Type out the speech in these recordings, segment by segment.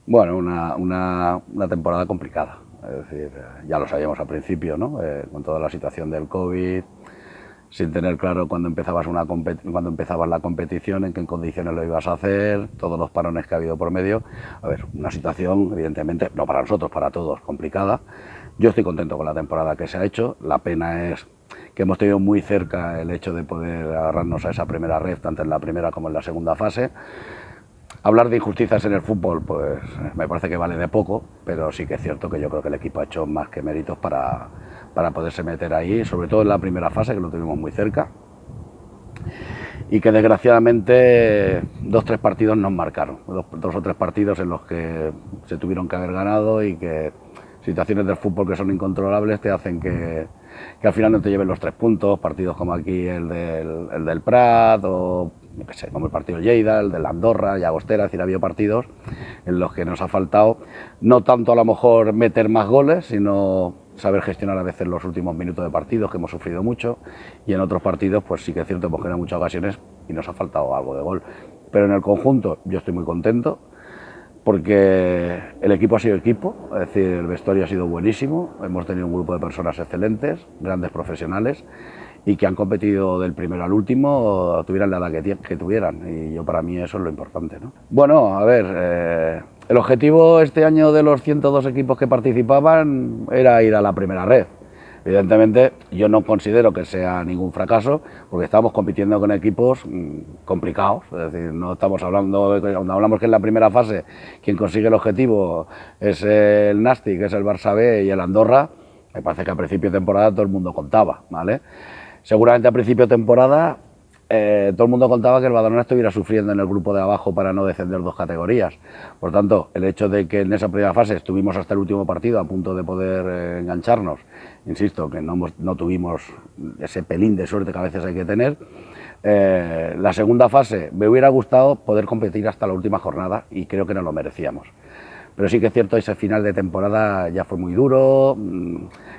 Bueno, una temporada complicada. Es decir, ya lo sabíamos al principio, ¿no? Con toda la situación del COVID, sin tener claro cuando empezabas la competición, en qué condiciones lo ibas a hacer, todos los parones que ha habido por medio. A ver, una situación, evidentemente, no para nosotros, para todos, complicada. Yo estoy contento con la temporada que se ha hecho. La pena es que hemos tenido muy cerca el hecho de poder agarrarnos a esa primera red, tanto en la primera como en la segunda fase. Hablar de injusticias en el fútbol, pues me parece que vale de poco, pero sí que es cierto que yo creo que el equipo ha hecho más que méritos para poderse meter ahí, sobre todo en la primera fase, que lo tuvimos muy cerca, y que desgraciadamente 2 o 3 partidos nos marcaron, 2 o 3 partidos en los que se tuvieron que haber ganado y que situaciones del fútbol que son incontrolables te hacen que al final no te lleven los 3 puntos, partidos como aquí el del Prat o yo qué sé, como el partido del Lleida, el del Andorra, Llagostera. Es decir, ha habido partidos en los que nos ha faltado no tanto a lo mejor meter más goles, sino saber gestionar a veces los últimos minutos de partidos, que hemos sufrido mucho, y en otros partidos pues sí que es cierto, hemos generado muchas ocasiones y nos ha faltado algo de gol. Pero en el conjunto yo estoy muy contento, porque el equipo ha sido equipo, es decir, el vestuario ha sido buenísimo, hemos tenido un grupo de personas excelentes, grandes profesionales, y que han competido del primero al último, tuvieran la edad que tuvieran, y yo para mí eso es lo importante, ¿no? Bueno, a ver, el objetivo este año de los 102 equipos que participaban era ir a la primera red. Evidentemente, yo no considero que sea ningún fracaso, porque estamos compitiendo con equipos complicados. Es decir, no estamos hablando, cuando hablamos que en la primera fase quien consigue el objetivo es el Nàstic, que es el Barça B y el Andorra. Me parece que a principio de temporada todo el mundo contaba, ¿vale? Seguramente a principio de temporada todo el mundo contaba que el Badalona estuviera sufriendo en el grupo de abajo para no descender 2 categorías. Por tanto, el hecho de que en esa primera fase estuvimos hasta el último partido a punto de poder engancharnos, insisto, que no tuvimos ese pelín de suerte que a veces hay que tener. La segunda fase me hubiera gustado poder competir hasta la última jornada y creo que no lo merecíamos. Pero sí que es cierto, ese final de temporada ya fue muy duro,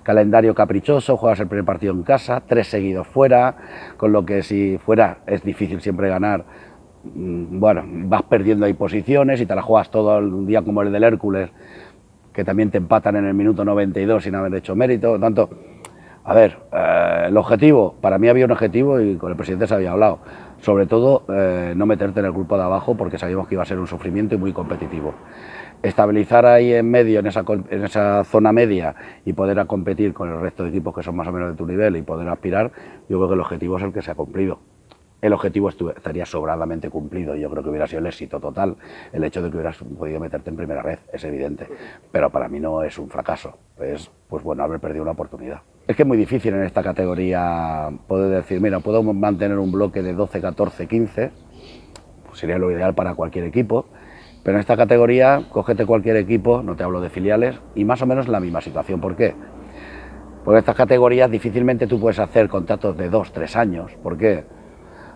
calendario caprichoso, juegas el primer partido en casa, 3 seguidos fuera, con lo que si fuera es difícil siempre ganar, bueno, vas perdiendo ahí posiciones y te la juegas todo un día como el del Hércules, que también te empatan en el minuto 92 sin haber hecho mérito. Por tanto, a ver, el objetivo, para mí había un objetivo y con el presidente se había hablado, sobre todo no meterte en el grupo de abajo porque sabíamos que iba a ser un sufrimiento y muy competitivo. Estabilizar ahí en medio, en esa zona media y poder competir con el resto de equipos que son más o menos de tu nivel y poder aspirar, yo creo que el objetivo es el que se ha cumplido. El objetivo estaría sobradamente cumplido. Yo creo que hubiera sido el éxito total el hecho de que hubieras podido meterte en primera red, es evidente. Pero para mí no es un fracaso, es pues bueno, haber perdido una oportunidad. Es que es muy difícil en esta categoría poder decir, mira, puedo mantener un bloque de 12, 14, 15, pues sería lo ideal para cualquier equipo. Pero en esta categoría, cógete cualquier equipo, no te hablo de filiales, y más o menos la misma situación. ¿Por qué? Porque en estas categorías difícilmente tú puedes hacer contratos de 2, 3 años. ¿Por qué?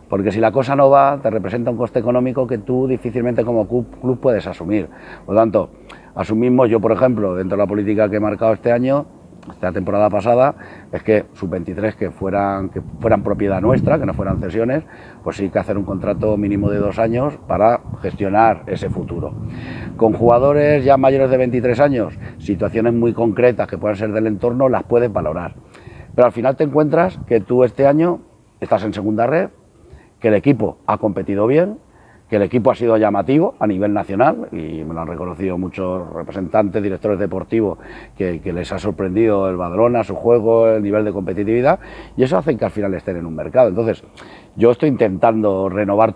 Porque si la cosa no va, te representa un coste económico que tú difícilmente como club puedes asumir. Por lo tanto, asumimos, yo por ejemplo, dentro de la política que he marcado este año, esta temporada pasada, es que sub-23 que fueran propiedad nuestra, que no fueran cesiones, pues sí que hacer un contrato mínimo de 2 años para gestionar ese futuro. Con jugadores ya mayores de 23 años, situaciones muy concretas que puedan ser del entorno, las puedes valorar. Pero al final te encuentras que tú este año estás en segunda red, que el equipo ha competido bien, que el equipo ha sido llamativo a nivel nacional y me lo han reconocido muchos representantes, directores deportivos, que les ha sorprendido el Badalona, su juego, el nivel de competitividad, y eso hace que al final estén en un mercado. Entonces, yo estoy intentando renovar.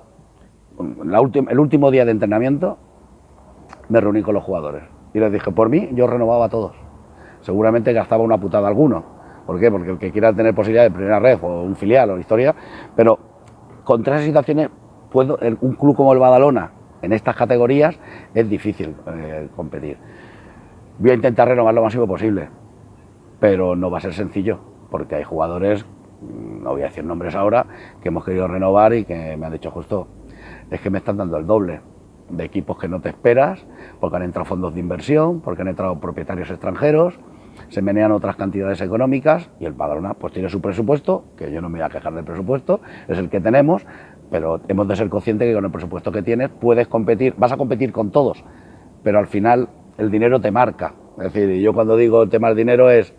El último día de entrenamiento me reuní con los jugadores y les dije, por mí yo renovaba a todos. Seguramente gastaba una putada alguno. ¿Por qué? Porque el que quiera tener posibilidad de primera red o un filial o historia, pero contra esas situaciones, un club como el Badalona, en estas categorías, es difícil competir. Voy a intentar renovar lo máximo posible, pero no va a ser sencillo, porque hay jugadores, no voy a decir nombres ahora, que hemos querido renovar y que me han dicho justo, es que me están dando el doble de equipos que no te esperas, porque han entrado fondos de inversión, porque han entrado propietarios extranjeros, se menean otras cantidades económicas y el Badalona pues tiene su presupuesto, que yo no me voy a quejar del presupuesto, es el que tenemos, pero hemos de ser conscientes que con el presupuesto que tienes puedes competir, vas a competir con todos, pero al final el dinero te marca. Es decir, yo cuando digo el tema del dinero es,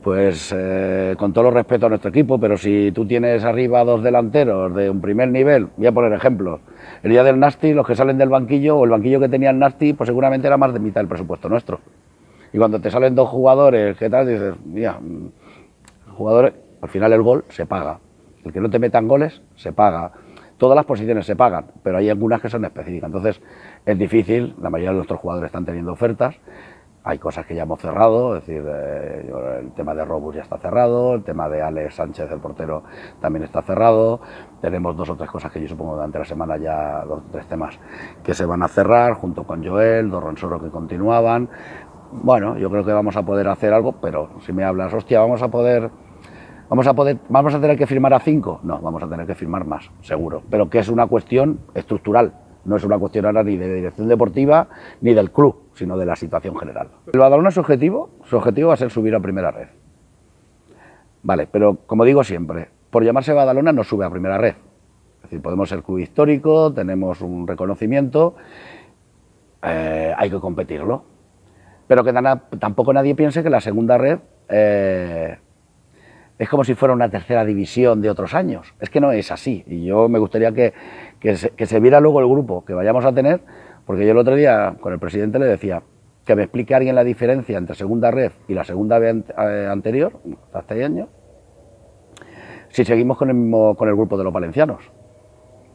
pues con todo el respeto a nuestro equipo, pero si tú tienes arriba 2 delanteros de un primer nivel, voy a poner ejemplos, el día del Nasti, los que salen del banquillo, o el banquillo que tenía el Nasti, pues seguramente era más de mitad del presupuesto nuestro. Y cuando te salen 2 jugadores, ¿qué tal? Dices, mira, jugadores, al final el gol se paga. El que no te metan goles, se paga. Todas las posiciones se pagan, pero hay algunas que son específicas. Entonces, es difícil, la mayoría de nuestros jugadores están teniendo ofertas. Hay cosas que ya hemos cerrado, es decir, el tema de Robus ya está cerrado, el tema de Alex Sánchez, el portero, también está cerrado. Tenemos 2 o 3 cosas que yo supongo durante la semana ya, 2 o 3 temas que se van a cerrar, junto con Joel, 2 Ronsoro que continuaban. Bueno, yo creo que vamos a poder hacer algo, pero si me hablas, hostia, vamos a tener que firmar a 5, no, vamos a tener que firmar más, seguro, pero que es una cuestión estructural, no es una cuestión ahora ni de dirección deportiva ni del club, sino de la situación general. El Badalona, su objetivo va a ser subir a primera red. Vale, pero como digo siempre, por llamarse Badalona no sube a primera red. Es decir, podemos ser club histórico, tenemos un reconocimiento, hay que competirlo. Pero que tampoco nadie piense que la segunda red es como si fuera una tercera división de otros años. Es que no es así. Y yo me gustaría que se viera luego el grupo que vayamos a tener, porque yo el otro día con el presidente le decía que me explique a alguien la diferencia entre segunda red y la segunda B anterior, hasta este año, si seguimos con el grupo de los valencianos.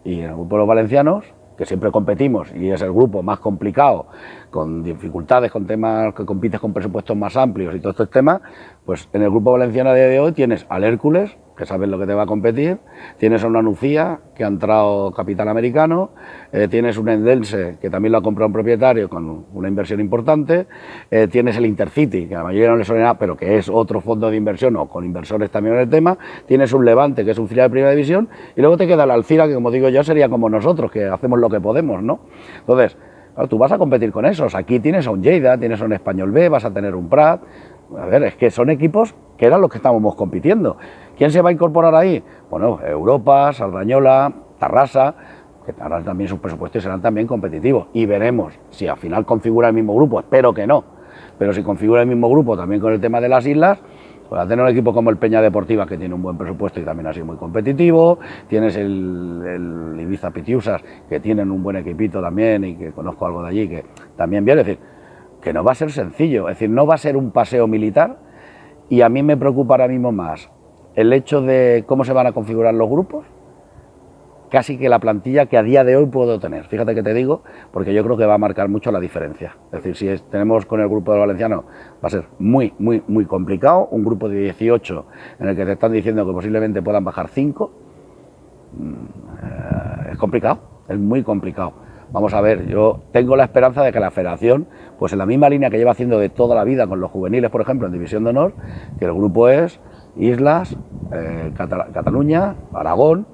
Y en el grupo de los valencianos, que siempre competimos y es el grupo más complicado, con dificultades, con temas que compites con presupuestos más amplios y todos estos temas, pues en el grupo valenciano a día de hoy tienes al Hércules, que sabes lo que te va a competir, tienes a una Nucía, que ha entrado capital americano, tienes un Endense, que también lo ha comprado un propietario con una inversión importante, tienes el Intercity, que a la mayoría no le suena nada, pero que es otro fondo de inversión o con inversores también en el tema, tienes un Levante, que es un filial de primera división, y luego te queda el Alcira, que como digo yo sería como nosotros, que hacemos lo que podemos, ¿no? Entonces, claro, tú vas a competir con esos, aquí tienes a un Lleida, tienes a un Español B, vas a tener un Prat, a ver, es que son equipos que eran los que estábamos compitiendo. ¿Quién se va a incorporar ahí? Bueno, Europa, Sardañola, Tarrasa, que tendrán también sus presupuestos y serán también competitivos. Y veremos si al final configura el mismo grupo, espero que no, pero si configura el mismo grupo también con el tema de las islas, pues a tener un equipo como el Peña Deportiva, que tiene un buen presupuesto y también ha sido muy competitivo, tienes el Ibiza Pitiusas, que tienen un buen equipito también y que conozco algo de allí, que también viene, es decir, que no va a ser sencillo, es decir, no va a ser un paseo militar, y a mí me preocupa ahora mismo más el hecho de cómo se van a configurar los grupos, casi que la plantilla que a día de hoy puedo tener. Fíjate que te digo, porque yo creo que va a marcar mucho la diferencia. Es decir, si tenemos con el grupo de los valencianos, va a ser muy complicado, un grupo de 18 en el que te están diciendo que posiblemente puedan bajar 5, es complicado, es muy complicado. Vamos a ver, yo tengo la esperanza de que la federación, pues en la misma línea que lleva haciendo de toda la vida con los juveniles, por ejemplo, en División de Honor, que el grupo es Islas, Cataluña, Aragón,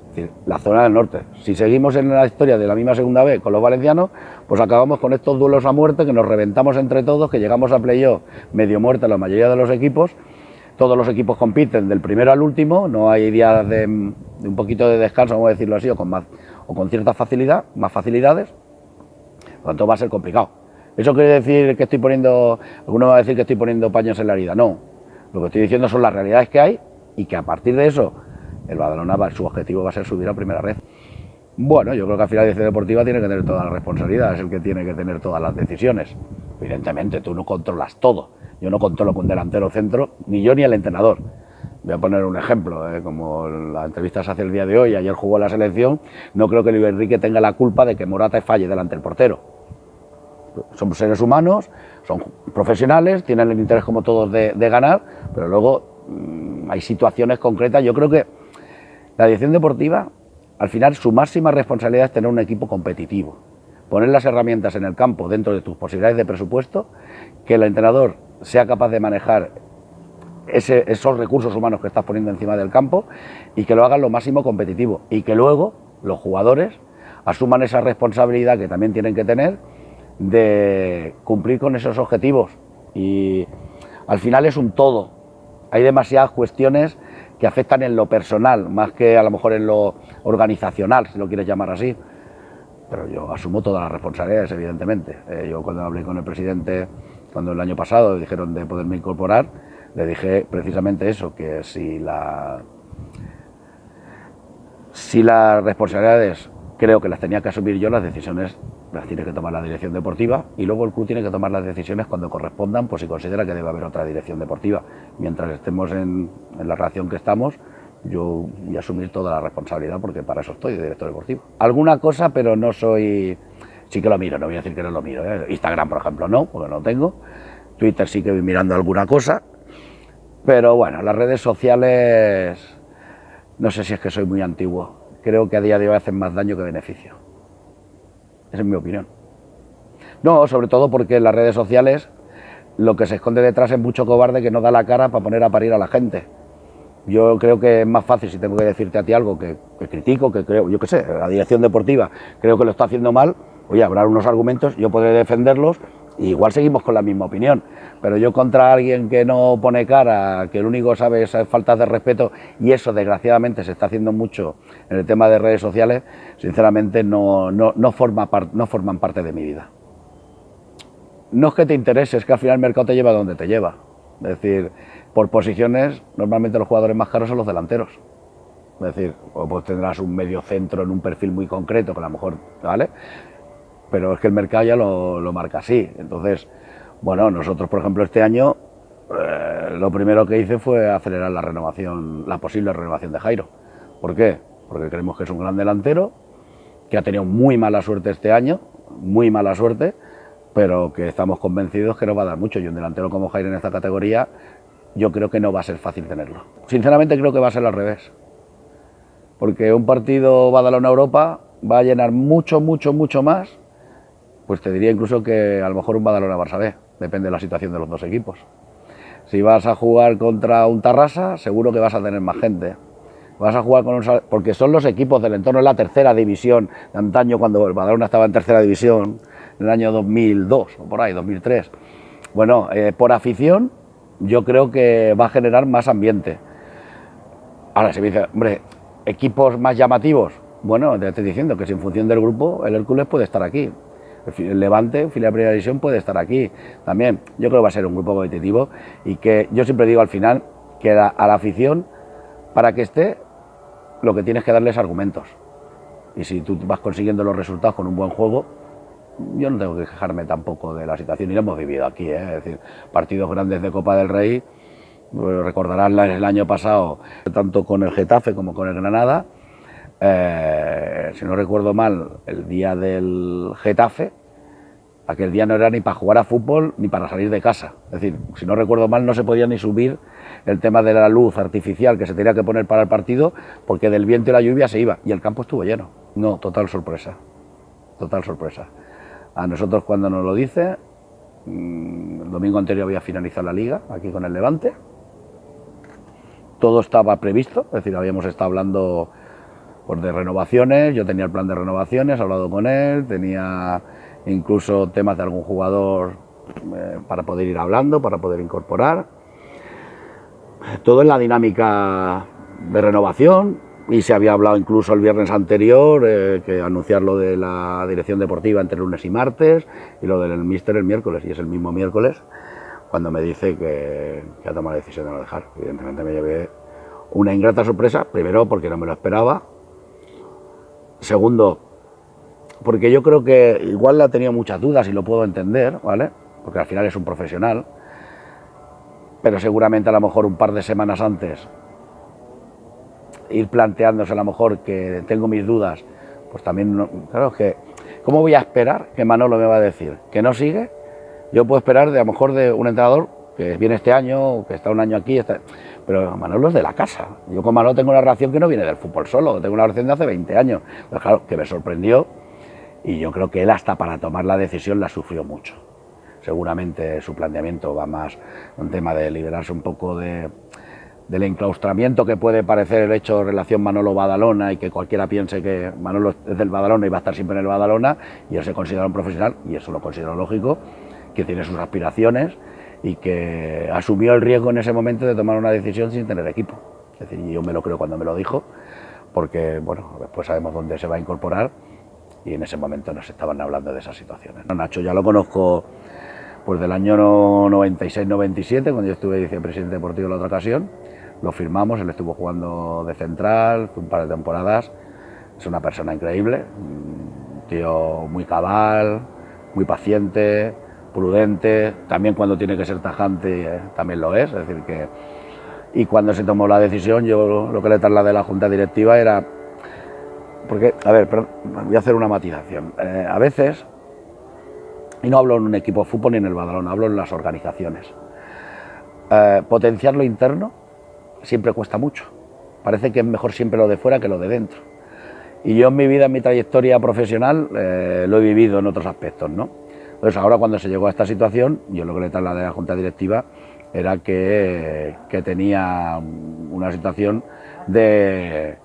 es decir, la zona del norte. Si seguimos en la historia de la misma segunda B con los valencianos, pues acabamos con estos duelos a muerte, que nos reventamos entre todos, que llegamos a playoff medio muerta la mayoría de los equipos. Todos los equipos compiten del primero al último, no hay días de un poquito de descanso, vamos a decirlo así, o con cierta facilidad, más facilidades, por lo tanto va a ser complicado. ¿Eso quiere decir que estoy poniendo, alguno va a decir que estoy poniendo paños en la herida? No, lo que estoy diciendo son las realidades que hay y que a partir de eso el Badalona, su objetivo va a ser subir a primera red. Bueno, yo creo que al final la dirección deportiva tiene que tener toda la responsabilidad, es el que tiene que tener todas las decisiones. Evidentemente, tú no controlas todo. Yo no controlo con un delantero centro, ni yo ni el entrenador. Voy a poner un ejemplo, como la entrevista se hace el día de hoy, ayer jugó la selección, no creo que Luis Enrique tenga la culpa de que Morata falle delante del portero. Son seres humanos, son profesionales, tienen el interés como todos de ganar, pero luego hay situaciones concretas. Yo creo que la dirección deportiva, al final, su máxima responsabilidad es tener un equipo competitivo, poner las herramientas en el campo dentro de tus posibilidades de presupuesto, que el entrenador sea capaz de manejar esos recursos humanos que estás poniendo encima del campo y que lo hagan lo máximo competitivo y que luego los jugadores asuman esa responsabilidad que también tienen que tener de cumplir con esos objetivos. Y al final es un todo, hay demasiadas cuestiones que afectan en lo personal más que a lo mejor en lo organizacional, si lo quieres llamar así. pero yo asumo todas las responsabilidades, evidentemente. Yo cuando hablé con el presidente, cuando el año pasado dijeron de poderme incorporar, le dije precisamente eso, que si las responsabilidades creo que las tenía que asumir yo, las decisiones las tiene que tomar la dirección deportiva y luego el club tiene que tomar las decisiones cuando correspondan, pues si considera que debe haber otra dirección deportiva. Mientras estemos en la relación que estamos, yo voy a asumir toda la responsabilidad porque para eso estoy de director deportivo. Alguna cosa, pero no soy... Sí que lo miro, no voy a decir que no lo miro, ¿eh? Instagram, por ejemplo, no, porque no tengo. Twitter sí que voy mirando alguna cosa. Pero bueno, las redes sociales, no sé si es que soy muy antiguo. Creo que a día de hoy hacen más daño que beneficio. Esa es mi opinión. No, sobre todo porque en las redes sociales lo que se esconde detrás es mucho cobarde que no da la cara para poner a parir a la gente. Yo creo que es más fácil, si tengo que decirte a ti algo que critico, que creo, yo qué sé, la dirección deportiva creo que lo está haciendo mal, oye, habrá unos argumentos, yo podré defenderlos y igual seguimos con la misma opinión. Pero yo contra alguien que no pone cara, que lo único que sabe es faltas de respeto, y eso desgraciadamente se está haciendo mucho en el tema de redes sociales, sinceramente no forman parte de mi vida. No es que te interese, es que al final el mercado te lleva donde te lleva. Es decir, por posiciones, normalmente los jugadores más caros son los delanteros. Es decir, o pues tendrás un medio centro en un perfil muy concreto, que a lo mejor, ¿vale? Pero es que el mercado ya lo marca así. Entonces, bueno, nosotros, por ejemplo, este año, lo primero que hice fue acelerar la posible renovación de Jairo. ¿Por qué? Porque creemos que es un gran delantero, que ha tenido muy mala suerte este año, muy mala suerte, pero que estamos convencidos que nos va a dar mucho. Y un delantero como Jairo en esta categoría, yo creo que no va a ser fácil tenerlo. Sinceramente creo que va a ser al revés. Porque un partido Badalona-Europa va a llenar mucho más, pues te diría incluso que a lo mejor un Badalona-Barça B, depende de la situación de los dos equipos. Si vas a jugar contra un Tarrasa, seguro que vas a tener más gente. Vas a jugar con porque son los equipos del entorno de la tercera división, de antaño cuando el Badalona estaba en tercera división, en el año 2002 o por ahí, 2003. Bueno, por afición, yo creo que va a generar más ambiente. Ahora, se me dice, hombre, equipos más llamativos, bueno, te estoy diciendo que si en función del grupo, el Hércules puede estar aquí. El Levante, filial de Primera División, puede estar aquí también. Yo creo que va a ser un grupo competitivo y que yo siempre digo al final que a la afición, para que esté, lo que tienes que darles es argumentos. Y si tú vas consiguiendo los resultados con un buen juego, yo no tengo que quejarme tampoco de la situación. Y lo hemos vivido aquí, ¿eh? Es decir, partidos grandes de Copa del Rey, recordarán el año pasado, tanto con el Getafe como con el Granada. Si no recuerdo mal, el día del Getafe, aquel día no era ni para jugar a fútbol ni para salir de casa. Es decir, si no recuerdo mal, no se podía ni subir el tema de la luz artificial que se tenía que poner para el partido, porque del viento y la lluvia se iba, y el campo estuvo lleno. No, total sorpresa. Total sorpresa. A nosotros, cuando nos lo dice, el domingo anterior había finalizado la liga, aquí con el Levante. Todo estaba previsto, es decir, habíamos estado hablando pues de renovaciones, yo tenía el plan de renovaciones, he hablado con él, tenía incluso temas de algún jugador para poder ir hablando, para poder incorporar. Todo en la dinámica de renovación, y se había hablado incluso el viernes anterior, que anunciar lo de la dirección deportiva entre lunes y martes, y lo del míster el miércoles, y es el mismo miércoles cuando me dice que ha tomado la decisión de no dejar. Evidentemente me llevé una ingrata sorpresa, primero porque no me lo esperaba, segundo porque yo creo que igual ha tenido muchas dudas y lo puedo entender, ¿vale? Porque al final es un profesional, pero seguramente a lo mejor un par de semanas antes ir planteándose a lo mejor que tengo mis dudas, pues también, no, claro, que ¿cómo voy a esperar que Manolo me va a decir que no sigue? Yo puedo esperar de a lo mejor de un entrenador que viene este año, que está un año aquí, pero Manolo es de la casa. Yo con Manolo tengo una relación que no viene del fútbol solo, tengo una relación de hace 20 años. Pero claro, que me sorprendió, y yo creo que él hasta para tomar la decisión la sufrió mucho. Seguramente su planteamiento va más un tema de liberarse un poco del enclaustramiento que puede parecer el hecho de relación Manolo-Badalona, y que cualquiera piense que Manolo es del Badalona y va a estar siempre en el Badalona, y él se considera un profesional, y eso lo considero lógico, que tiene sus aspiraciones y que asumió el riesgo en ese momento de tomar una decisión sin tener equipo. Es decir, yo me lo creo cuando me lo dijo, porque bueno, después sabemos dónde se va a incorporar, y en ese momento nos estaban hablando de esas situaciones. Nacho ya lo conozco pues del año 96-97, cuando yo estuve vicepresidente deportivo en la otra ocasión, lo firmamos, él estuvo jugando de central, un par de temporadas, es una persona increíble, un tío muy cabal, muy paciente, prudente, también cuando tiene que ser tajante también lo es decir que... Y cuando se tomó la decisión, yo lo que le trasladé a la junta directiva era... Porque, a ver, voy a hacer una matización. A veces, y no hablo en un equipo de fútbol ni en el Badalona, hablo en las organizaciones. Potenciar lo interno siempre cuesta mucho. Parece que es mejor siempre lo de fuera que lo de dentro. Y yo en mi vida, en mi trayectoria profesional, lo he vivido en otros aspectos, ¿no? Entonces ahora cuando se llegó a esta situación, yo lo que le trasladé a la junta directiva era que tenía una situación de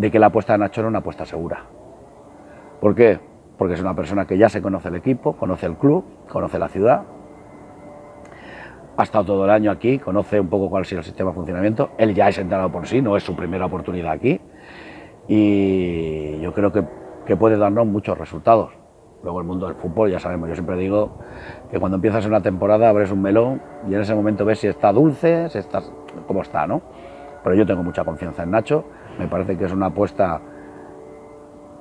que la apuesta de Nacho era una apuesta segura. ¿Por qué? Porque es una persona que ya se conoce el equipo, conoce el club, conoce la ciudad, ha estado todo el año aquí, conoce un poco cuál ha sido el sistema de funcionamiento, él ya es entrenador por sí, no es su primera oportunidad aquí, y yo creo que puede darnos muchos resultados. Luego el mundo del fútbol, ya sabemos, yo siempre digo que cuando empiezas una temporada abres un melón y en ese momento ves si está dulce, si está, cómo está, ¿no? Pero yo tengo mucha confianza en Nacho, me parece que es una apuesta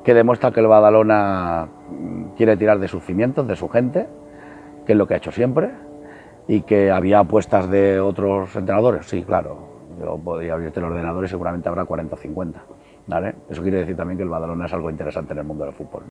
que demuestra que el Badalona quiere tirar de sus cimientos, de su gente, que es lo que ha hecho siempre, y que había apuestas de otros entrenadores, sí, claro, yo podría abrirte el ordenador y seguramente habrá 40 o 50, ¿vale? Eso quiere decir también que el Badalona es algo interesante en el mundo del fútbol.